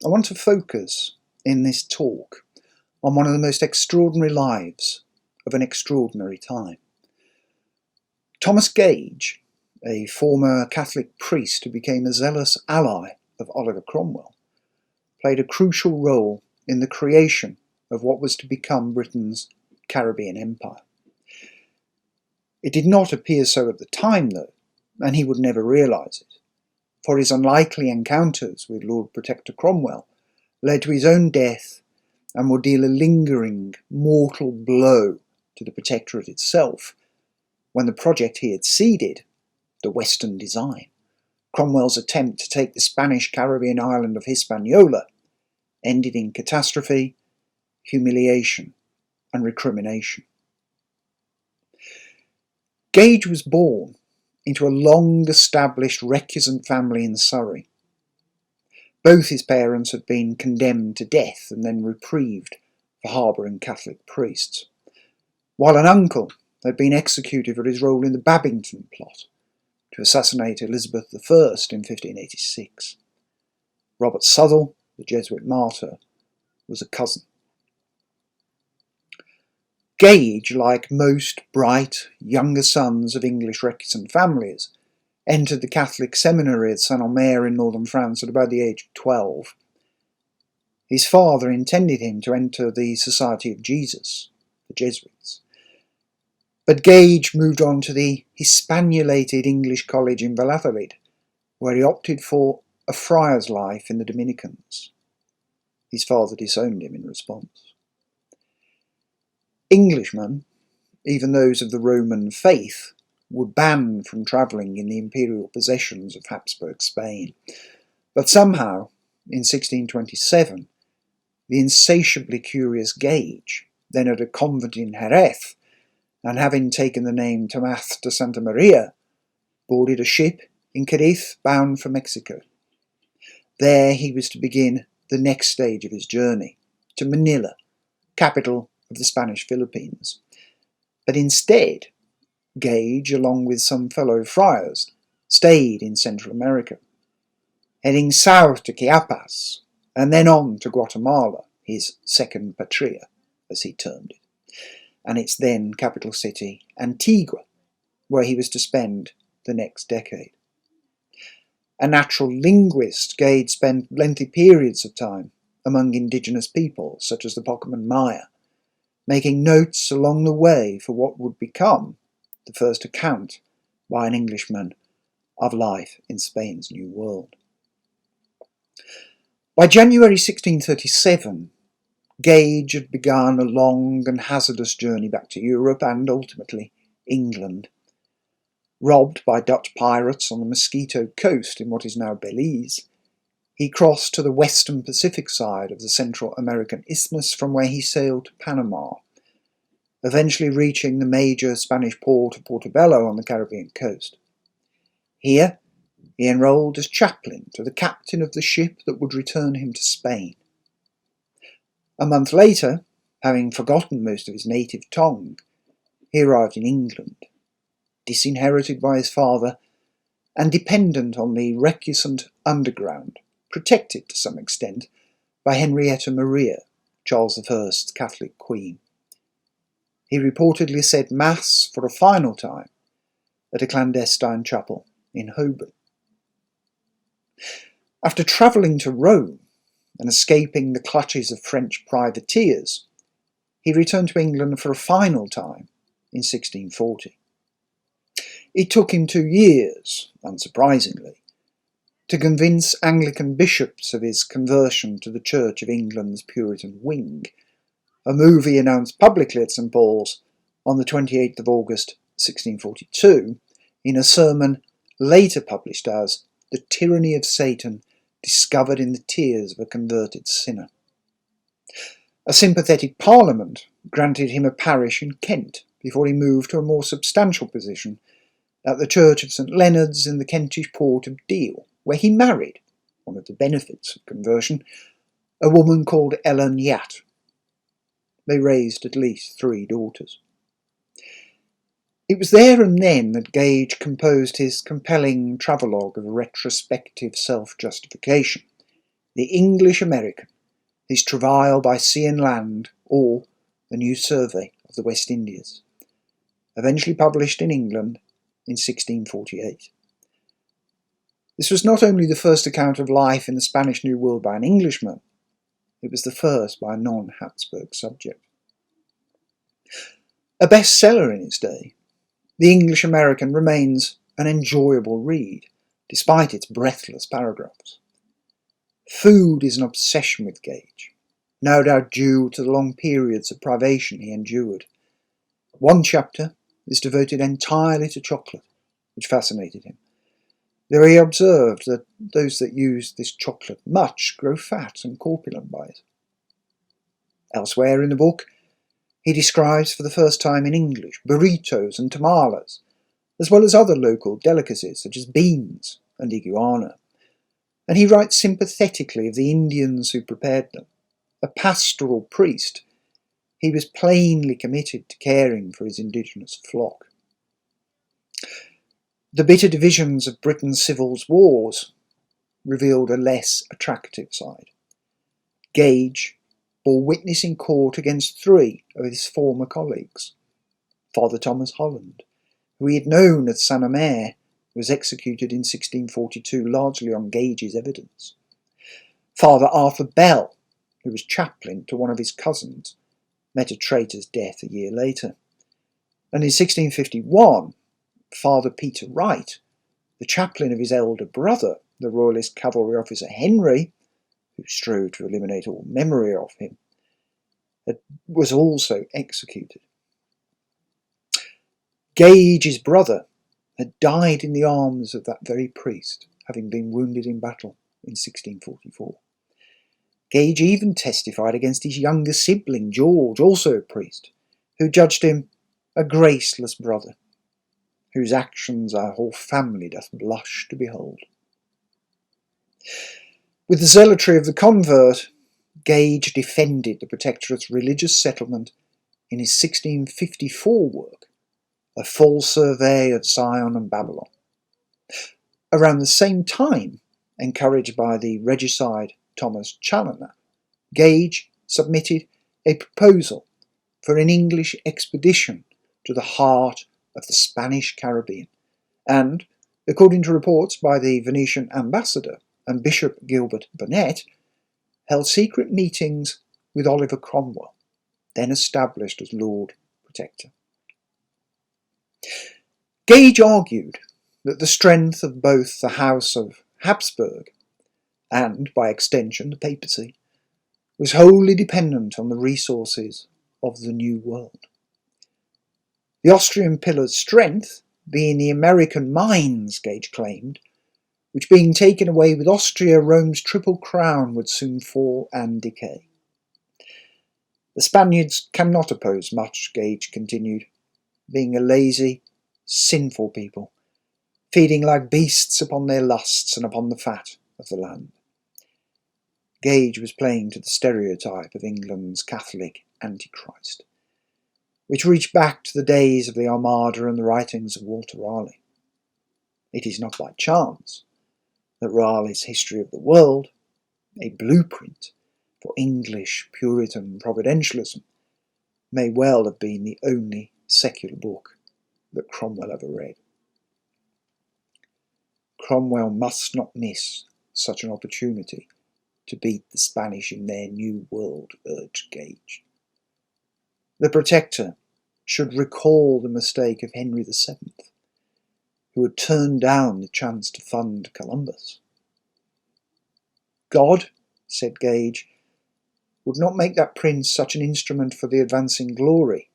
I want to focus in this talk on one of the most extraordinary lives of an extraordinary time. Thomas Gage, a former Catholic priest who became a zealous ally of Oliver Cromwell, played a crucial role in the creation of what was to become Britain's Caribbean Empire. It did not appear so at the time, though, and he would never realise it, for his unlikely encounters with Lord Protector Cromwell led to his own death and would deal a lingering, mortal blow to the Protectorate itself when the project he had seeded, the Western design, Cromwell's attempt to take the Spanish Caribbean island of Hispaniola, ended in catastrophe, humiliation, and recrimination. Gage was born into a long-established recusant family in Surrey. Both his parents had been condemned to death and then reprieved for harbouring Catholic priests, while an uncle had been executed for his role in the Babington plot to assassinate Elizabeth I in 1586. Robert Southwell, the Jesuit martyr, was a cousin. Gage, like most bright, younger sons of English recusant families, entered the Catholic seminary at Saint-Omer in northern France at about the age of 12. His father intended him to enter the Society of Jesus, the Jesuits. But Gage moved on to the Hispanolated English College in Valladolid, where he opted for a friar's life in the Dominicans. His father disowned him in response. Englishmen, even those of the Roman faith, were banned from travelling in the imperial possessions of Habsburg Spain. But somehow, in 1627, the insatiably curious Gage, then at a convent in Jerez, and having taken the name Tomás de Santa Maria, boarded a ship in Cadiz bound for Mexico. There he was to begin the next stage of his journey, to Manila, capital of the Spanish Philippines. But instead, Gage, along with some fellow friars, stayed in Central America, heading south to Chiapas, and then on to Guatemala, his second patria, as he termed it, and its then capital city, Antigua, where he was to spend the next decade. A natural linguist, Gage spent lengthy periods of time among indigenous peoples, such as the Pokemon Maya, making notes along the way for what would become the first account by an Englishman of life in Spain's New World. By January 1637, Gage had begun a long and hazardous journey back to Europe and ultimately England. Robbed by Dutch pirates on the Mosquito Coast in what is now Belize, he crossed to the western Pacific side of the Central American Isthmus, from where he sailed to Panama, eventually reaching the major Spanish port of Portobello on the Caribbean coast. Here, he enrolled as chaplain to the captain of the ship that would return him to Spain. A month later, having forgotten most of his native tongue, he arrived in England, disinherited by his father and dependent on the recusant underground, protected to some extent by Henrietta Maria, Charles I's Catholic queen. He reportedly said Mass for a final time at a clandestine chapel in Holborn. After travelling to Rome and escaping the clutches of French privateers, he returned to England for a final time in 1640. It took him 2 years, unsurprisingly, to convince Anglican bishops of his conversion to the Church of England's Puritan wing, a move he announced publicly at St. Paul's on the 28th of August 1642 in a sermon later published as The Tyranny of Satan Discovered in the Tears of a Converted Sinner. A sympathetic parliament granted him a parish in Kent before he moved to a more substantial position at the Church of St. Leonard's in the Kentish port of Deal, where he married, one of the benefits of conversion, a woman called Ellen Yatt. They raised at least 3 daughters. It was there and then that Gage composed his compelling travelogue of retrospective self-justification, The English-American, His Travail by Sea and Land, or The New Survey of the West Indies, eventually published in England in 1648. This was not only the first account of life in the Spanish New World by an Englishman, it was the first by a non-Habsburg subject. A bestseller in its day, The English-American remains an enjoyable read, despite its breathless paragraphs. Food is an obsession with Gage, no doubt due to the long periods of privation he endured. One chapter is devoted entirely to chocolate, which fascinated him, though he observed that those that use this chocolate much grow fat and corpulent by it. Elsewhere in the book, he describes for the first time in English burritos and tamales, as well as other local delicacies such as beans and iguana, and he writes sympathetically of the Indians who prepared them. A pastoral priest, he was plainly committed to caring for his indigenous flock. The bitter divisions of Britain's civil wars revealed a less attractive side. Gage bore witness in court against 3 of his former colleagues. Father Thomas Holland, who he had known at Saint-Omer, was executed in 1642 largely on Gage's evidence. Father Arthur Bell, who was chaplain to one of his cousins, met a traitor's death a year later. And in 1651, Father Peter Wright, the chaplain of his elder brother, the royalist cavalry officer Henry, who strove to eliminate all memory of him, was also executed. Gage's brother had died in the arms of that very priest, having been wounded in battle in 1644. Gage even testified against his younger sibling, George, also a priest, who judged him a graceless brother, whose actions our whole family doth blush to behold. With the zealotry of the convert, Gage defended the Protectorate's religious settlement in his 1654 work, A Full Survey of Zion and Babylon. Around the same time, encouraged by the regicide Thomas Challoner, Gage submitted a proposal for an English expedition to the heart of the Spanish Caribbean, and, according to reports by the Venetian ambassador and Bishop Gilbert Burnet, held secret meetings with Oliver Cromwell, then established as Lord Protector. Gage argued that the strength of both the House of Habsburg and, by extension, the papacy, was wholly dependent on the resources of the New World. The Austrian pillar's strength being the American mines, Gage claimed, which being taken away with Austria, Rome's triple crown would soon fall and decay. The Spaniards cannot oppose much, Gage continued, being a lazy, sinful people, feeding like beasts upon their lusts and upon the fat of the land. Gage was playing to the stereotype of England's Catholic Antichrist, which reached back to the days of the Armada and the writings of Walter Raleigh. It is not by chance that Raleigh's History of the World, a blueprint for English Puritan Providentialism, may well have been the only secular book that Cromwell ever read. Cromwell must not miss such an opportunity to beat the Spanish in their new world, urged Gage. The Protector should recall the mistake of Henry VII, who had turned down the chance to fund Columbus. God, said Gage, would not make that prince such an instrument for the advancing glory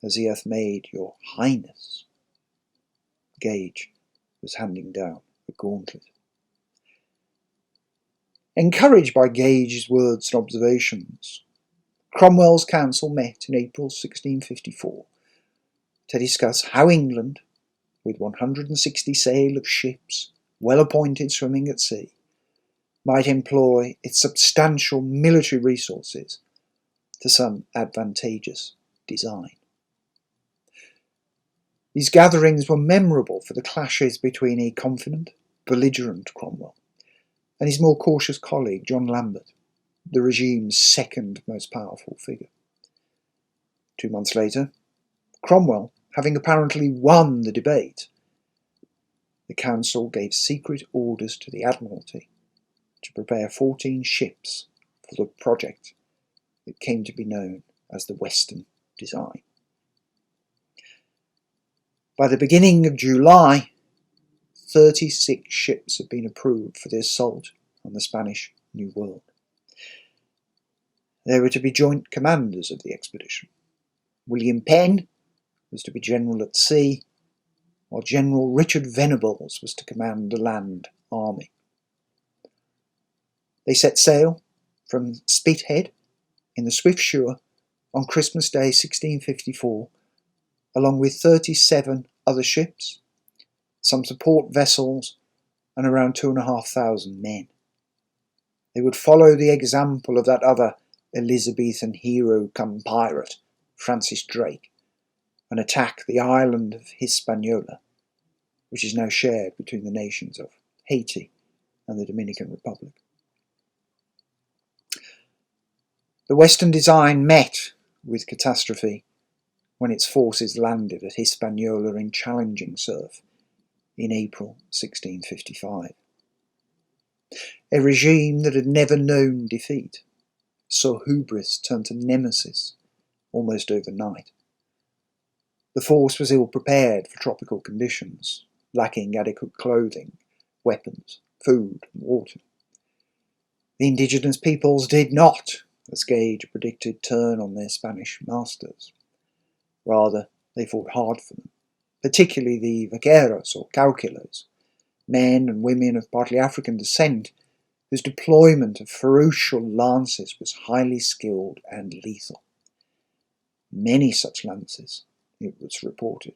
as he hath made your Highness. Gage was handing down the gauntlet. Encouraged by Gage's words and observations, Cromwell's council met in April 1654 to discuss how England, with 160 sail of ships well appointed swimming at sea, might employ its substantial military resources to some advantageous design. These gatherings were memorable for the clashes between a confident, belligerent Cromwell and his more cautious colleague, John Lambert, the regime's second most powerful figure. 2 months later, Cromwell, having apparently won the debate, the council gave secret orders to the Admiralty to prepare 14 ships for the project that came to be known as the Western Design. By the beginning of July, 36 ships had been approved for the assault on the Spanish New World. They were to be joint commanders of the expedition. William Penn was to be general at sea, while General Richard Venables was to command the land army. They set sail from Spithead in the Swiftsure on Christmas Day 1654, along with 37 other ships, some support vessels, and around 2,500 men. They would follow the example of that other Elizabethan hero come pirate, Francis Drake, and attack the island of Hispaniola, which is now shared between the nations of Haiti and the Dominican Republic. The Western Design met with catastrophe when its forces landed at Hispaniola in challenging surf in April 1655. A regime that had never known defeat saw hubris turn to nemesis almost overnight. The force was ill prepared for tropical conditions, lacking adequate clothing, weapons, food and water. The indigenous peoples did not, as Gage predicted, turn on their Spanish masters. Rather, they fought hard for them, particularly the vaqueros or cauquelos, men and women of partly African descent, whose deployment of ferocial lances was highly skilled and lethal. Many such lances, it was reported,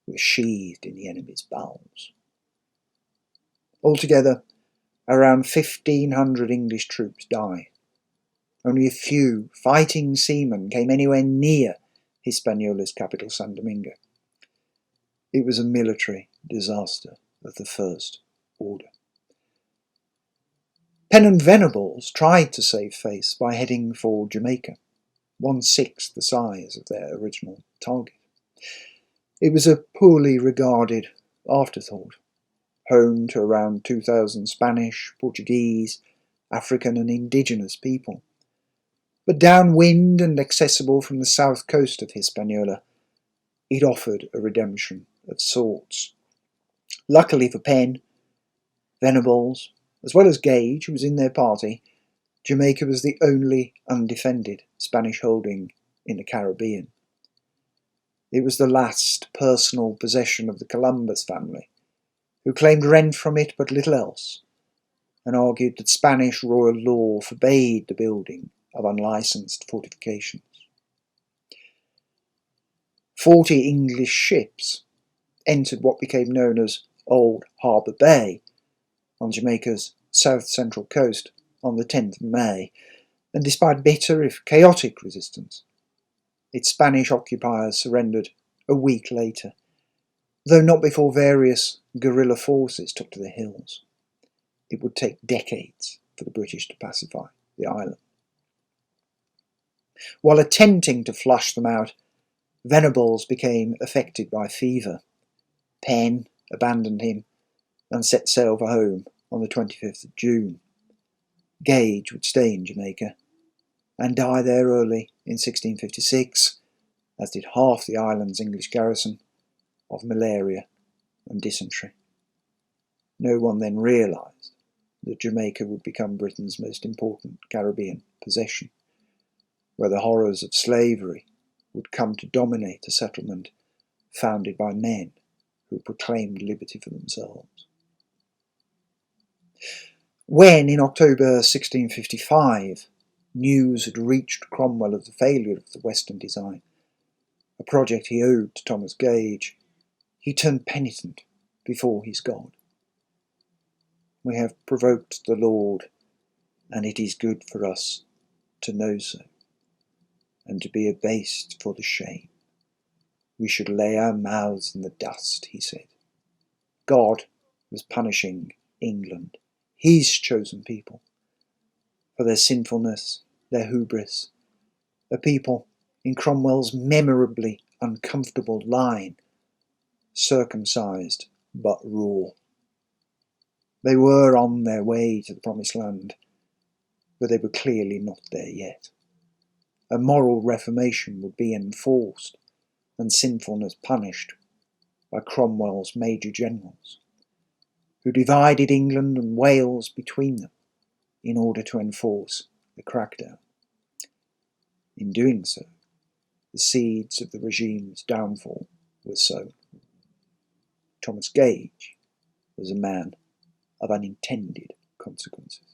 were sheathed in the enemy's bowels. Altogether, around 1,500 English troops died. Only a few fighting seamen came anywhere near Hispaniola's capital, San Domingo. It was a military disaster of the first order. Penn and Venables tried to save face by heading for Jamaica, 1/6 the size of their original target. It was a poorly regarded afterthought, home to around 2,000 Spanish, Portuguese, African and indigenous people. But downwind and accessible from the south coast of Hispaniola, it offered a redemption of sorts. Luckily for Penn, Venables, as well as Gage, who was in their party, Jamaica was the only undefended Spanish holding in the Caribbean. It was the last personal possession of the Columbus family, who claimed rent from it but little else, and argued that Spanish royal law forbade the building of unlicensed fortifications. 40 English ships entered what became known as Old Harbour Bay on Jamaica's south-central coast on the 10th of May, and despite bitter if chaotic resistance, its Spanish occupiers surrendered a week later, though not before various guerrilla forces took to the hills. It would take decades for the British to pacify the island. While attempting to flush them out, Venables became affected by fever. Penn abandoned him and set sail for home on the 25th of June. Gage would stay in Jamaica and die there early in 1656, as did half the island's English garrison, of malaria and dysentery. No one then realised that Jamaica would become Britain's most important Caribbean possession, where the horrors of slavery would come to dominate a settlement founded by men who proclaimed liberty for themselves. When, in October 1655, news had reached Cromwell of the failure of the Western Design, a project he owed to Thomas Gage, he turned penitent before his God. We have provoked the Lord, and it is good for us to know so, and to be abased for the shame. We should lay our mouths in the dust, he said. God was punishing England his chosen people, for their sinfulness, their hubris, a people, in Cromwell's memorably uncomfortable line, circumcised but raw. They were on their way to the Promised Land, but they were clearly not there yet. A moral reformation would be enforced and sinfulness punished by Cromwell's major generals, who divided England and Wales between them in order to enforce the crackdown. In doing so, the seeds of the regime's downfall were sown. Thomas Gage was a man of unintended consequences.